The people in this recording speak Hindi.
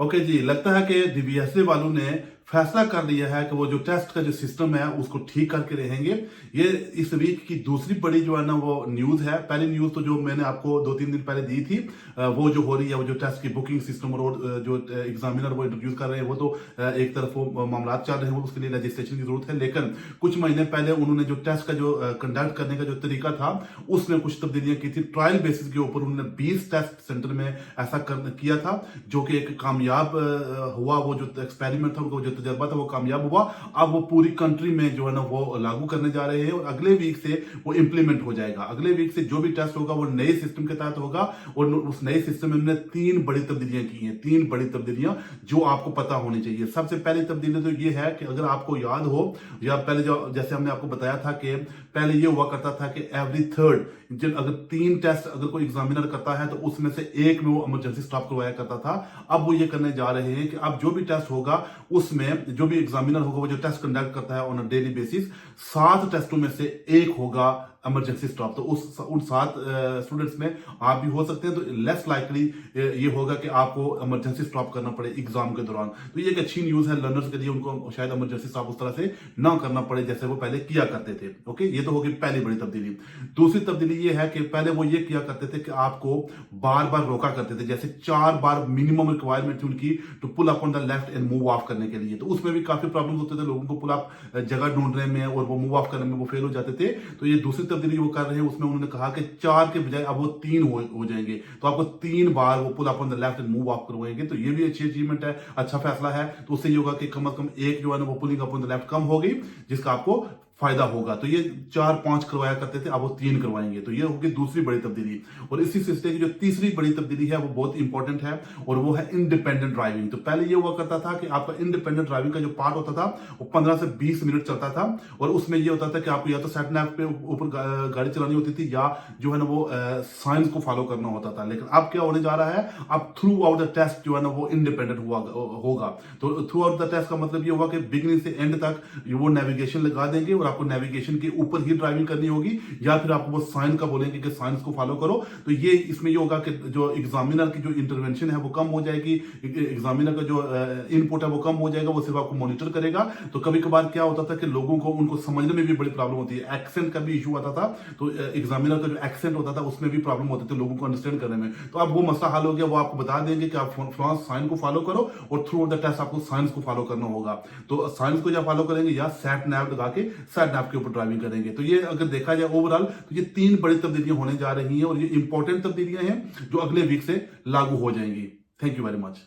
ओके जी, लगता है कि डीवीएसए वालों ने फैसला कर लिया है कि वो जो टेस्ट का जो सिस्टम है उसको ठीक करके रहेंगे। ये इस वीक की दूसरी बड़ी जो है ना वो न्यूज है। पहली न्यूज तो जो मैंने आपको 2-3 दिन पहले दी थी, वो जो हो रही है, वो जो टेस्ट की बुकिंग सिस्टम और जो एग्जामिनर वो इंट्रोड्यूस कर रहे हैं, वो तो एक तरफ वो मामला चल रहे हैं, उसके लिए रजिस्ट्रेशन की जरूरत है। लेकिन कुछ महीने पहले उन्होंने जो टेस्ट का जो कंडक्ट करने का जो तरीका था उसमें कुछ तब्दीलियां की थी। ट्रायल बेसिस के ऊपर उन्होंने 20 टेस्ट सेंटर में ऐसा किया था, जो कि एक कामयाब हुआ। वो जो एक्सपेरिमेंट था, उनका जो तजर्बा था वो कामयाब हुआ। अब वो पूरी कंट्री में जो है ना वो लागू करने जा रहे हैं और अगले वीक से वो इंप्लीमेंट हो जाएगा। अगले वीक से जो भी टेस्ट होगा वो नए सिस्टम के तहत होगा और उस नए सिस्टम में हमने 3 बड़ी तब्दीलियां की हैं। 3 बड़ी तब्दीलियां जो आपको पता होनी चाहिए। सबसे पहली तब्दीली तो ये है कि अगर आपको याद हो, या पहले जो जैसे हमने आपको बताया था कि पहले ये हुआ करता था कि एवरी थर्ड अगर 3 टेस्ट अगर कोई एग्जामिनर करता है तो उसमें से एक में वो इमरजेंसी स्टॉप करवाया करता था। अब वो ये करने जा रहे हैं कि अब जो भी टेस्ट होगा उसमें जो भी एग्जामिनर होगा वो जो टेस्ट कंडक्ट करता है ऑन अ डेली बेसिस, 7 टेस्टों में से एक होगा इमरजेंसी स्टॉप। तो उन 7 स्टूडेंट्स में आप भी हो सकते हैं, तो लेस लाइकली ये होगा कि आपको इमरजेंसी स्टॉप करना पड़े एग्जाम के दौरान। तो ये एक अच्छी न्यूज है लर्नर्स के लिए, उनको शायद इमरजेंसी स्टॉप उस तरह से ना करना पड़े जैसे वो पहले किया करते थे। ओके, ये तो होगी पहली बड़ी तब्दीली। दूसरी तब्दीली ये है कि पहले वो ये किया करते थे कि आपको बार बार रोका करते थे, जैसे 4 बार मिनिमम रिक्वायरमेंट थी उनकी to pull up on the left and move off करने के लिए। तो उसमें भी काफी प्रॉब्लम होते थे लोगों को, पुल अप जगह ढूंढने में और वो मूव ऑफ करने में वो फेल हो जाते थे। तो ये दूसरी तब्दीली वो कर रहे हैं, उसमें उन्होंने कहा कि 4 के बजाय अब वो 3 हो जाएंगे। तो आपको 3 बार वो pull up on the left and move off करवाएंगे। तो ये भी अच्छी अचीवमेंट है, अच्छा फैसला है। तो उससे ये होगा कि कम से कम एक जो है ना वो pulling up on the left कम हो गई, जिसका आपको फायदा होगा। तो ये 4-5 करवाया करते थे, अब वो 3 करवाएंगे। तो ये होगी दूसरी बड़ी तब्दीली। और इसी सिलसिले की जो तीसरी बड़ी तब्दीली है वो बहुत इंपॉर्टेंट है और वो है इंडिपेंडेंट ड्राइविंग। तो पहले ये हुआ करता था कि आपका इंडिपेंडेंट ड्राइविंग का जो पार्ट होता था वो 15 से 20 मिनट चलता था और उसमें ये होता था कि आपको या तो सेट नैव पे ऊपर गाड़ी चलानी होती थी या जो है ना वो साइंस को फॉलो करना होता था। लेकिन अब क्या होने जा रहा है, अब थ्रू आउट द टेस्ट जो है ना वो इंडिपेंडेंट होगा। तो थ्रू आउट द टेस्ट का मतलब ये होगा कि बिगिनिंग से एंड तक वो नेविगेशन लगा देंगे और आपको नेविगेशन के ऊपर ही ड्राइविंग करनी होगी, या फिर आपको वो साइन का बोलेंगे कि साइंस को फॉलो करो। तो ये इसमें ये होगा कि जो एग्जामिनर की जो इंटरवेंशन है वो कम हो जाएगी, एग्जामिनर का जो इनपुट है वो कम हो जाएगा, वो सिर्फ आपको मॉनिटर करेगा। तो कभी कभार क्या होता था कि लोगों को उनको समझने में भी बड़ी प्रॉब्लम होती है, एक्सेंट का भी इशू आता था। तो एग्जामिनर का जो एक्सेंट होता था उसमें भी प्रॉब्लम होती थी लोगों को अंडरस्टैंड करने में। तो अब वो मसला हल हो गया, वो आपको बता देंगे कि आप फ्रांस साइन को फॉलो करो और थ्रू द टेस्ट आपको साइंस को फॉलो करना होगा। तो साइंस को या फॉलो करेंगे या सेट नैव लगा के सेट नैव के ऊपर ड्राइविंग करेंगे। तो ये अगर देखा जाए ओवरऑल तो ये 3 बड़ी तब्दीलियां होने जा रही हैं और ये इंपॉर्टेंट तब्दीलियां हैं जो अगले वीक से लागू हो जाएंगी। Thank you very much.